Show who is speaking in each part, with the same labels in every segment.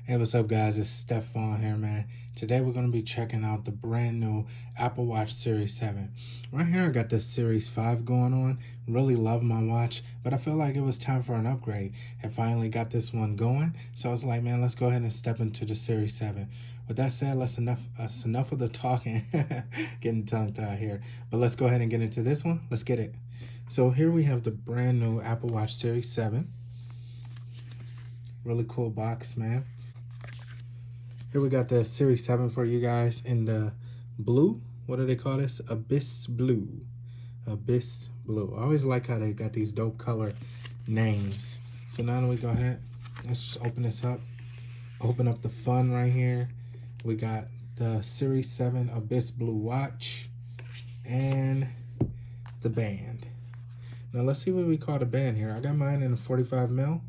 Speaker 1: Hey, what's up, guys? It's Steph Vaughn here, man. Today we're going to be checking out the brand new Apple Watch Series 7. Right here, I got the Series 5 going on. Really love my watch, but I feel like it was time for an upgrade. I finally got this one going, so I was like, man, let's go ahead and step into the Series 7. With that said, that's enough of the talking, getting tongue-tied here. But let's go ahead and get into this one. Let's get it. So here we have the brand new Apple Watch Series 7. Really cool box, man. Here we got the Series 7 for you guys in the blue. What do they call this? Abyss Blue. Abyss Blue. I always like how they got these dope color names. So now we go ahead. Let's just open this up. Open up the fun right here. We got the Series 7 Abyss Blue watch and the band. Now let's see what we call the band here. I got mine in a 45 mil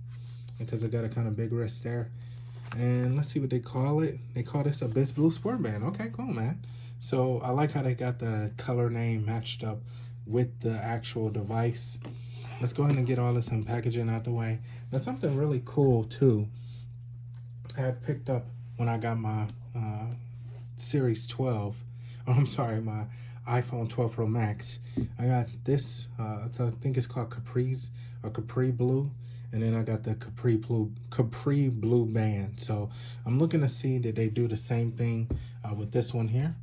Speaker 1: because I got a kind of big wrist there. And let's see what they call it. They call this Abyss Blue Sport Band. Okay, cool, man. So I like how they got the color name matched up with the actual device. Let's go ahead and get all this unpackaging out the way. Now something really cool too, I had picked up when I got my Series 12. Oh, I'm sorry, my iPhone 12 Pro Max. I got this, I think it's called Capri's or Capri Blue. And then I got the Capri Blue band. So I'm looking to see that they do the same thing with this one here.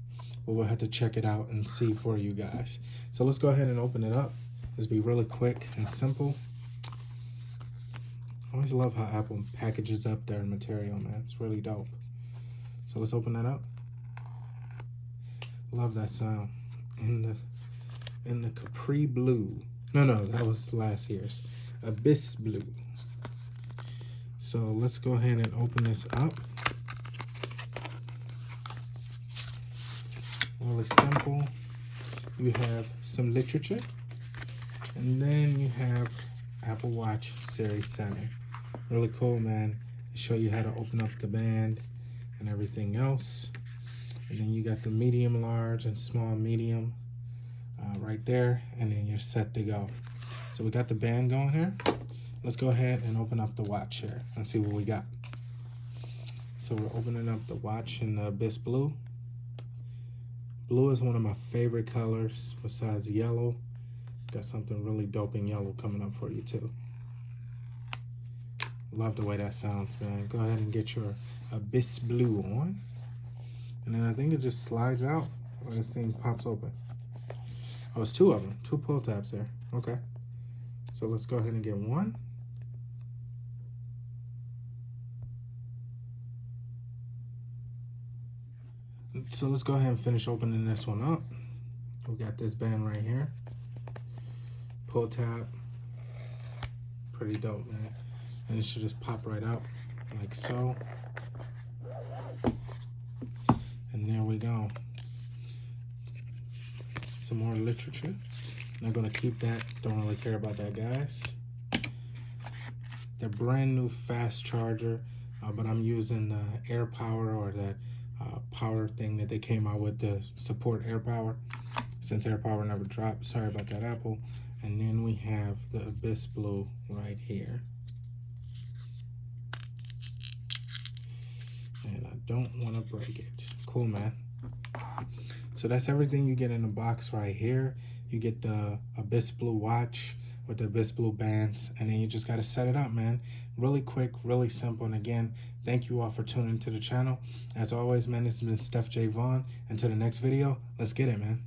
Speaker 1: But we'll have to check it out and see for you guys. So let's go ahead and open it up. This be really quick and simple. I always love how Apple packages up their material, man. It's really dope. So let's open that up. Love that sound. In the Capri Blue. No, that was last year's. Abyss Blue. So let's go ahead and open this up. Really simple. You have some literature, and then you have Apple Watch Series 7. Really cool, man. They show you how to open up the band and everything else. And then you got the medium, large, and small medium right there, and then you're set to go. So we got the band going here. Let's go ahead and open up the watch here and see what we got. So we're opening up the watch in the Abyss Blue. Blue is one of my favorite colors besides yellow. Got something really dope in yellow coming up for you too. Love the way that sounds, man. Go ahead and get your Abyss Blue on. And then I think it just slides out when this thing pops open. Oh, it's two of them. Two pull tabs there. Okay. So let's go ahead and get one. So let's go ahead and finish opening this one up. We got this band right here. Pull tab. Pretty dope, man. And it should just pop right out like so. And there we go. Some more literature. Not gonna keep that, don't really care about that, guys. The brand new fast charger, but I'm using the AirPower or the power thing that they came out with to support AirPower, since AirPower never dropped. Sorry about that, Apple. And then we have the Abyss Blue right here. And I don't wanna break it. Cool, man. So that's everything you get in the box right here. You get the Abyss Blue watch with the Abyss Blue bands, and then you just got to set it up, man. Really quick, really simple. And again, thank you all for tuning to the channel. As always, man, this has been Steph J. Vaughn. Until the next video, let's get it, man.